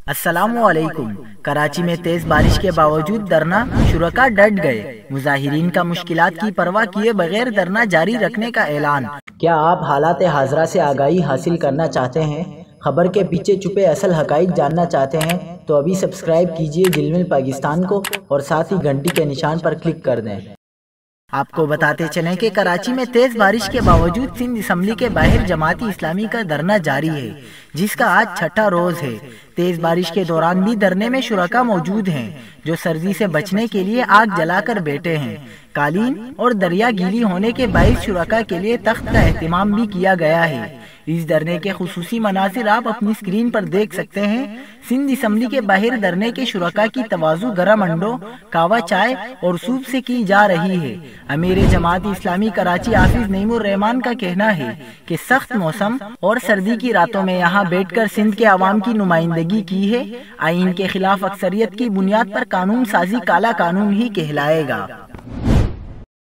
السلام علیکم۔ کراچی میں تیز بارش کے باوجود دھرنا شرکا ڈٹ گئے۔ مظاہرین کا مشکلات کی پرواہ کیے بغیر دھرنا جاری رکھنے کا اعلان۔ کیا آپ حالات حاضرہ سے آگاہی حاصل کرنا چاہتے ہیں؟ خبر کے پیچھے چھپے اصل حقائق جاننا چاہتے ہیں تو ابھی سبسکرائب کیجئے جلمل پاکستان کو اور ساتھ ہی گھنٹی کے نشان پر کلک کر دیں۔ آپ کو بتاتے چلیں کہ کراچی میں تیز بارش کے باوجود سندھ اسمبلی کے باہر جماعت اسلامی کا دھرنا جاری ہے، جس کا آج چھٹا روز ہے۔ تیز بارش کے دوران بھی دھرنے میں شرکا موجود ہیں، جو سردی سے بچنے کے لیے آگ جلا کر بیٹھے ہیں۔ قالین اور دریا گیلی ہونے کے باعث شرکا کے لیے تخت کا اہتمام بھی کیا گیا ہے۔ اس دھرنے کے خصوصی مناظر آپ اپنی اسکرین پر دیکھ سکتے ہیں۔ سندھ اسمبلی کے باہر دھرنے کے شرکا کی تواضع گرم انڈوں، کہوہ چائے اور سوپ سے کی جا رہی ہے۔ امیر جماعت اسلامی کراچی حافظ نعیم الرحمان کا کہنا ہے کہ سخت موسم اور سردی کی راتوں میں یہاں بیٹھ کر سندھ کے عوام کی نمائندگی کی ہے۔ آئین کے خلاف اکثریت کی بنیاد پر قانون سازی کالا قانون ہی کہلائے گا۔